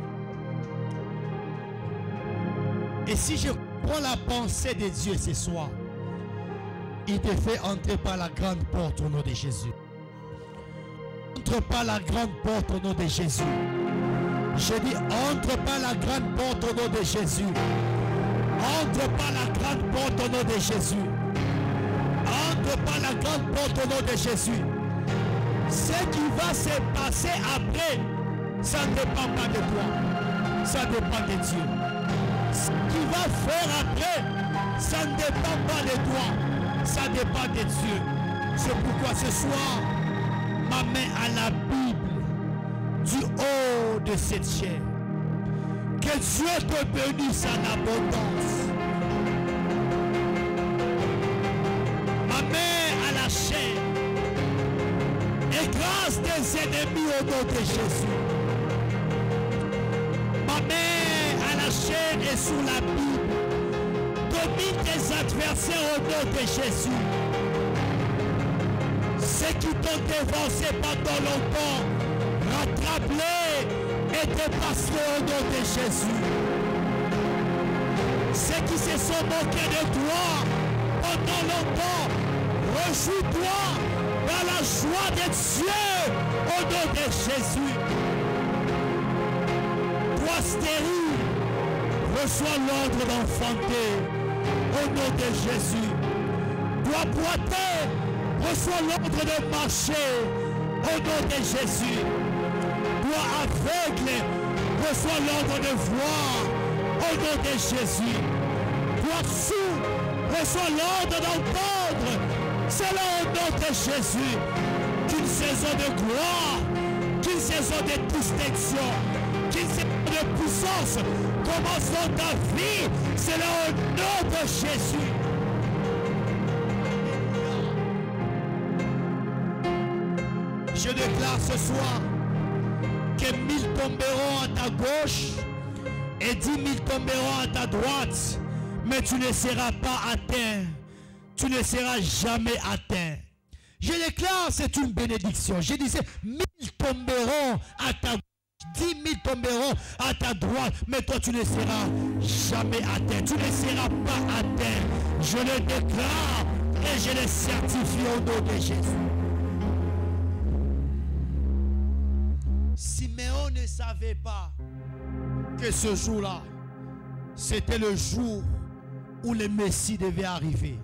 Et si je prends la pensée de Dieu ce soir, il te fait entrer par la grande porte au nom de Jésus. Entre par la grande porte au nom de Jésus. Je dis, entre par la grande porte au nom de Jésus. Entre par la grande porte au nom de Jésus. Entre par la grande porte au nom de Jésus. Ce qui va se passer après, ça ne dépend pas de toi. Ça dépend de Dieu. Ce qu'il va faire après, ça ne dépend pas de toi. Ça dépend de Dieu. C'est pourquoi ce soir, ma main à la Bible du haut de cette chair. Que Que Dieu te bénisse en abondance. Ma main à la chair. Écrase tes ennemis au nom de Jésus. Ma main à la chair et sous la Bible. Domine tes adversaires au nom de Jésus. Ceux qui t'ont dévancé pendant longtemps, rattrape-les et dépasse-les au nom de Jésus. Ceux qui se sont moqués de toi pendant longtemps, rejouis-toi dans la joie de Dieu au nom de Jésus. Toi stérile, reçois l'ordre d'enfanter au nom de Jésus. Toi boiteux, reçois l'ordre de marcher au nom de Jésus. Toi aveugle, reçois l'ordre de voir au nom de Jésus. Toi sourd, reçois l'ordre d'entendre. C'est là au nom de Jésus qu'une saison de gloire, qu'une saison de distinction, qu'une saison de puissance commence dans ta vie. C'est là au nom de Jésus. Je déclare ce soir que 1000 tomberont à ta gauche et 10 000 tomberont à ta droite, mais tu ne seras pas atteint. Tu ne seras jamais atteint. Je déclare, c'est une bénédiction. Je disais, 1000 tomberont à ta gauche, 10 000 tomberont à ta droite, mais toi tu ne seras jamais atteint. Tu ne seras pas atteint. Je le déclare et je le certifie au nom de Jésus. Siméon ne savait pas que ce jour-là, c'était le jour où le Messie devait arriver.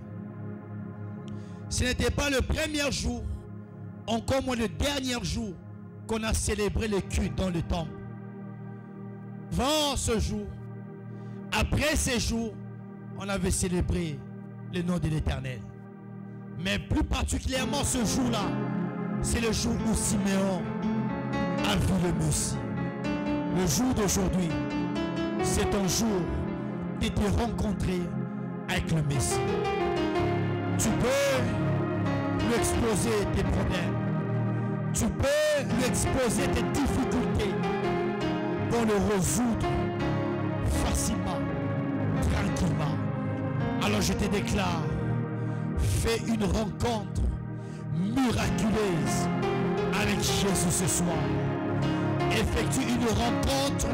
Ce n'était pas le premier jour, encore moins le dernier jour, qu'on a célébré le culte dans le temple. Avant ce jour, après ce jour, on avait célébré le nom de l'Éternel. Mais plus particulièrement ce jour-là, c'est le jour où Siméon a vu le Messie. Le jour d'aujourd'hui, c'est un jour de te rencontrer avec le Messie. Tu peux lui exposer tes problèmes. Tu peux lui exposer tes difficultés pour le résoudre facilement, tranquillement. Alors je te déclare, fais une rencontre miraculeuse avec Jésus ce soir. Effectue une rencontre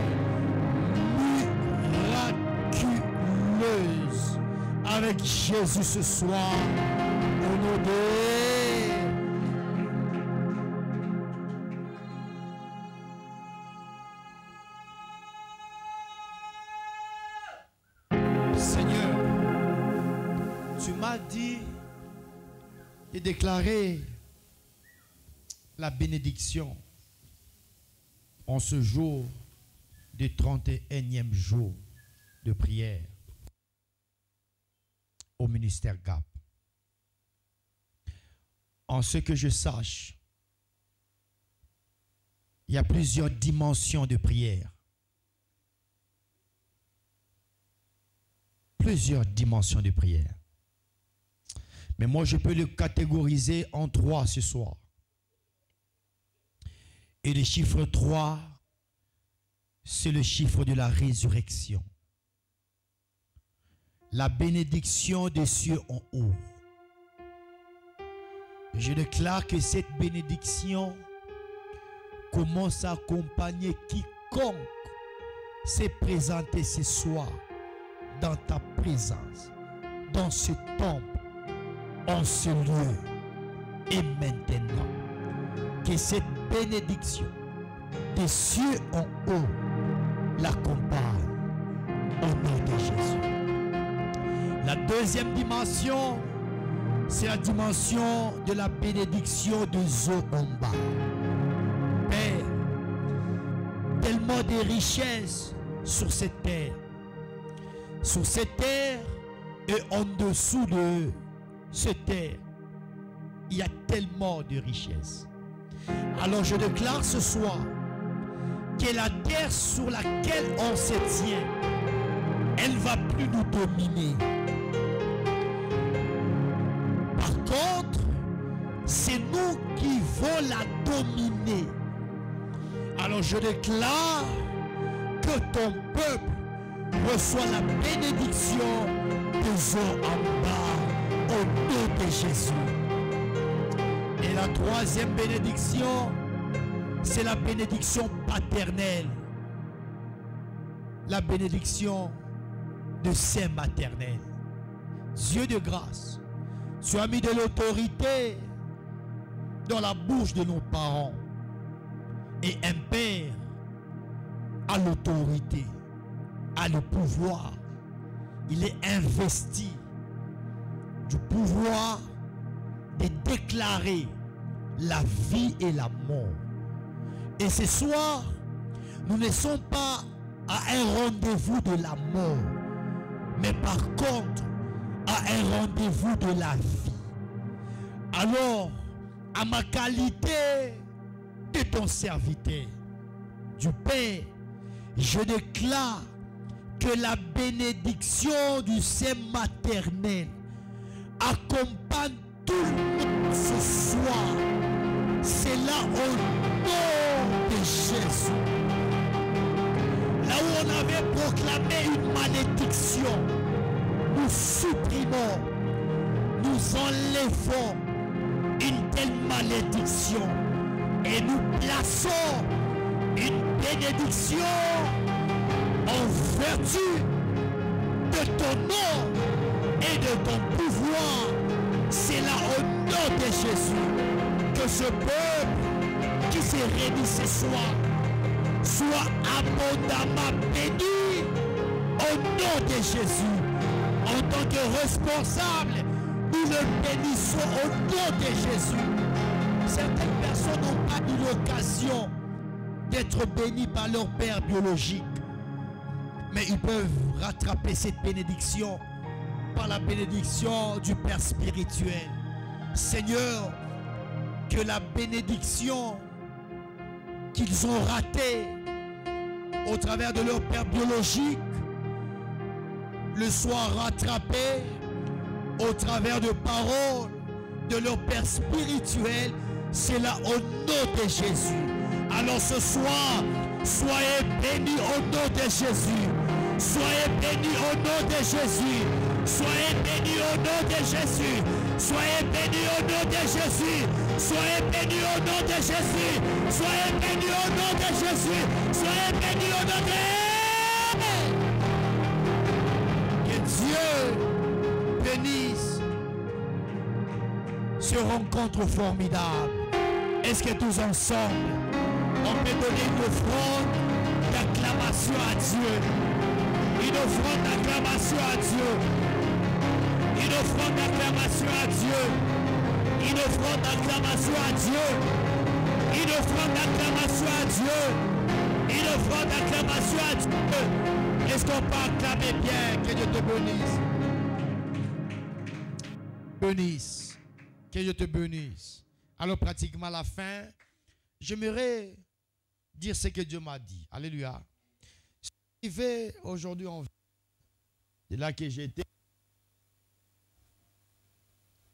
miraculeuse avec Jésus ce soir. Au nom de Seigneur, tu m'as dit de déclarer la bénédiction en ce jour du 31e jour de prière au ministère GAP. En ce que je sache, il y a plusieurs dimensions de prière. Plusieurs dimensions de prière. Mais moi, je peux le catégoriser en 3 ce soir. Et le chiffre 3, c'est le chiffre de la résurrection. La bénédiction des cieux en haut. Je déclare que cette bénédiction commence à accompagner quiconque s'est présenté ce soir dans ta présence, dans ce temple, en ce lieu. Et maintenant, que cette bénédiction des cieux en haut l'accompagne au nom de Jésus. La deuxième dimension, c'est la dimension de la bénédiction des eaux en bas. Père, tellement de richesses sur cette terre. Sur cette terre et en dessous de cette terre, il y a tellement de richesses. Alors je déclare ce soir que la terre sur laquelle on se tient, elle ne va plus nous dominer. Par contre, c'est nous qui vont la dominer. Alors je déclare que ton peuple reçoit la bénédiction des eaux en bas au nom de Jésus. Et la troisième bénédiction, c'est la bénédiction paternelle. La bénédiction de sein maternel. Dieu de grâce, tu as mis de l'autorité dans la bouche de nos parents. Et un père a l'autorité, a le pouvoir. Il est investi du pouvoir de déclarer la vie et la mort. Et ce soir, nous ne sommes pas à un rendez-vous de la mort, mais par contre, à un rendez-vous de la vie. Alors, à ma qualité de ton serviteur, du Père, je déclare que la bénédiction du sein maternel accompagne tout le monde ce soir. C'est là au nom de Jésus. Là où on avait proclamé une malédiction, nous supprimons, nous enlevons une telle malédiction et nous plaçons une bénédiction en vertu de ton nom et de ton pouvoir. C'est là au nom de Jésus que ce peuple qui s'est réuni ce soir soit abondamment béni au nom de Jésus. En tant que responsable, nous le bénissons au nom de Jésus. Certaines personnes n'ont pas eu l'occasion d'être bénies par leur père biologique, mais ils peuvent rattraper cette bénédiction par la bénédiction du Père spirituel. Seigneur, que la bénédiction qu'ils ont ratée au travers de leur père biologique le soit rattrapé au travers de paroles de leur père spirituel. C'est là au nom de Jésus. Alors ce soir, soyez bénis au nom de Jésus. Soyez bénis au nom de Jésus. Soyez bénis au nom de Jésus. Soyez bénis au nom de Jésus. Soyez bénis au nom de Jésus. Soyez bénis au nom de Jésus. Soyez bénis au nom de... Que Dieu bénisse ce rencontre formidable. Est-ce que tous ensemble, on peut donner une offrande d'acclamation à Dieu? Une offrande d'acclamation à Dieu. Une offrande d'acclamation à Dieu. Une offrande d'acclamation à Dieu. Une offrande d'acclamation à Dieu. Une offrande d'acclamation à Dieu. Est-ce qu'on peut acclamer bien? Que Dieu te bénisse. Bénisse. Que Dieu te bénisse. Alors pratiquement à la fin, j'aimerais dire ce que Dieu m'a dit. Alléluia. Je vais aujourd'hui en vie. C'est là que j'étais.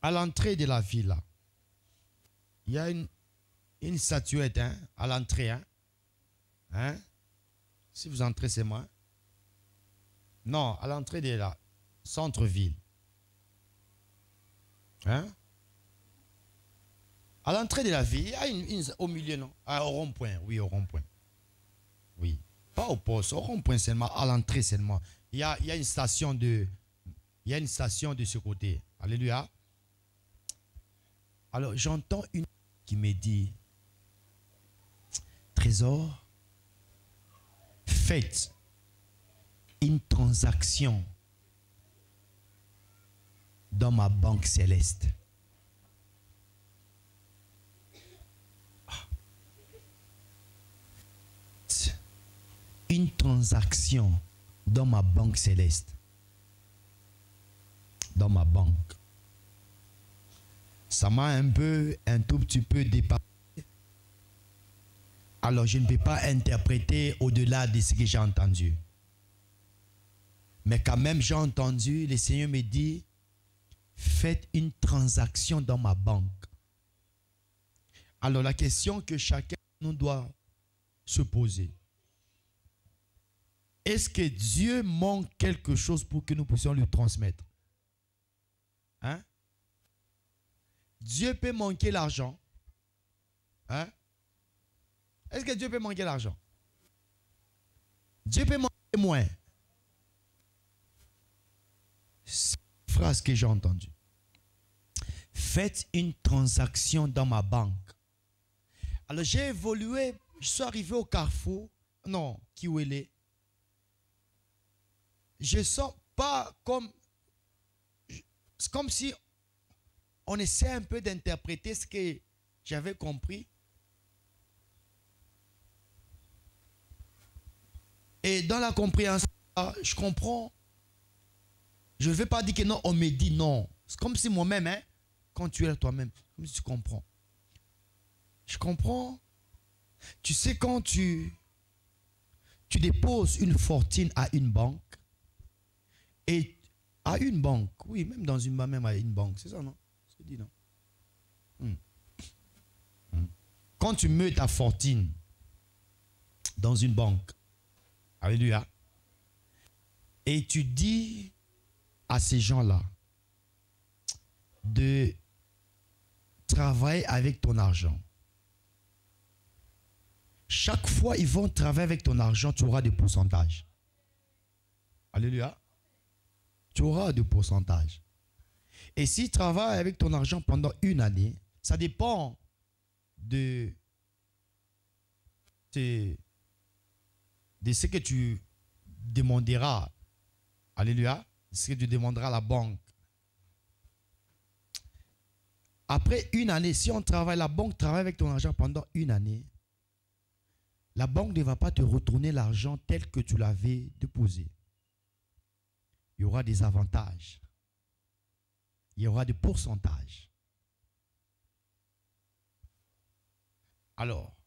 À l'entrée de la ville, il y a une statuette à l'entrée. Hein? Si vous entrez, c'est moi. Non, à l'entrée de la centre-ville. Hein? À l'entrée de la ville, il y a au milieu, non? Au rond-point, oui, au rond-point. Oui. Pas au poste, au rond-point seulement, à l'entrée seulement. Il y a une station de ce côté. Alléluia. Alors, j'entends une qui me dit, Trésor, faites une transaction dans ma banque céleste. Une transaction dans ma banque céleste. Dans ma banque. Ça m'a un tout petit peu dépassé. alors je ne peux pas interpréter au-delà de ce que j'ai entendu. Mais quand même, j'ai entendu, le Seigneur me dit, faites une transaction dans ma banque. Alors la question que chacun nous doit se poser, est-ce que Dieu manque quelque chose pour que nous puissions lui transmettre? Hein? Dieu peut manquer l'argent. Hein? Est-ce que Dieu peut manquer l'argent? Dieu peut manquer moins. C'est une phrase que j'ai entendue. Faites une transaction dans ma banque. Alors j'ai évolué, je suis arrivé au carrefour, non, Kiwele. Je sens pas comme, c'est comme si on essaie un peu d'interpréter ce que j'avais compris. Et dans la compréhension, je comprends. Je ne veux pas dire que non, on me dit non. C'est comme si moi-même, hein, quand tu es toi-même, comme si tu comprends. Je comprends. Tu sais, quand tu déposes une fortune à une banque, et à une banque, oui, même dans une banque, même à une banque, c'est ça, non? C'est dit, non? Quand tu mets ta fortune dans une banque, alléluia, et tu dis à ces gens-là de travailler avec ton argent. Chaque fois ils vont travailler avec ton argent, tu auras des pourcentages. Alléluia. Tu auras des pourcentages. Et s'ils travaillent avec ton argent pendant une année, ça dépend de ce que tu demanderas. Alléluia. Ce que tu demanderas à la banque. Après une année, si on travaille, la banque travaille avec ton argent pendant une année, la banque ne va pas te retourner l'argent tel que tu l'avais déposé. Il y aura des avantages. Il y aura des pourcentages. Alors,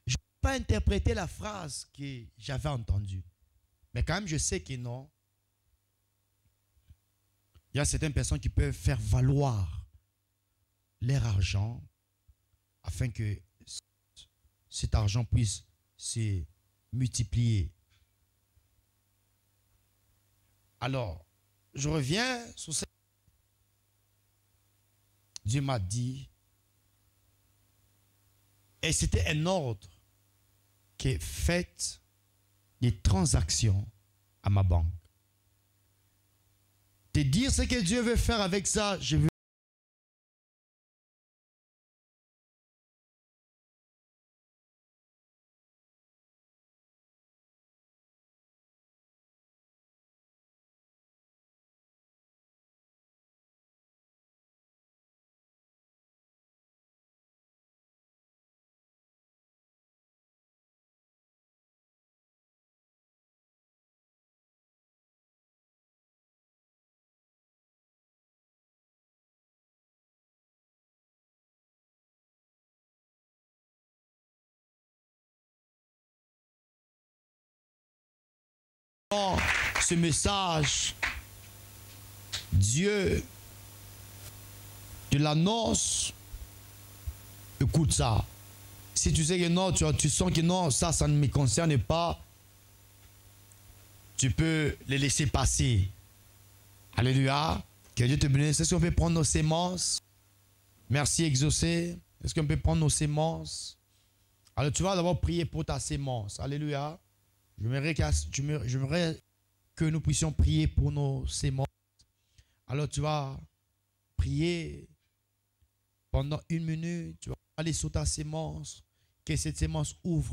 je ne peux pas interpréter la phrase que j'avais entendue. Mais quand même, je sais que non. Il y a certaines personnes qui peuvent faire valoir leur argent afin que cet argent puisse se multiplier. Alors, je reviens sur cette... Dieu m'a dit, et c'était un ordre, que faites des transactions à ma banque. Te dire ce que Dieu veut faire avec ça, je veux. Ce message, Dieu te l'annonce. Écoute ça. Si tu sais que non, tu sens que non, ça ne me concerne pas, tu peux les laisser passer. Alléluia. Que Dieu te bénisse. Est-ce qu'on peut prendre nos sémences? Merci, exaucé. Est-ce qu'on peut prendre nos sémences? Alors tu vas d'abord prier pour ta sémence. Alléluia. J'aimerais que nous puissions prier pour nos sémences. Alors tu vas prier pendant 1 minute. Tu vas aller sur ta sémence. Que cette sémence ouvre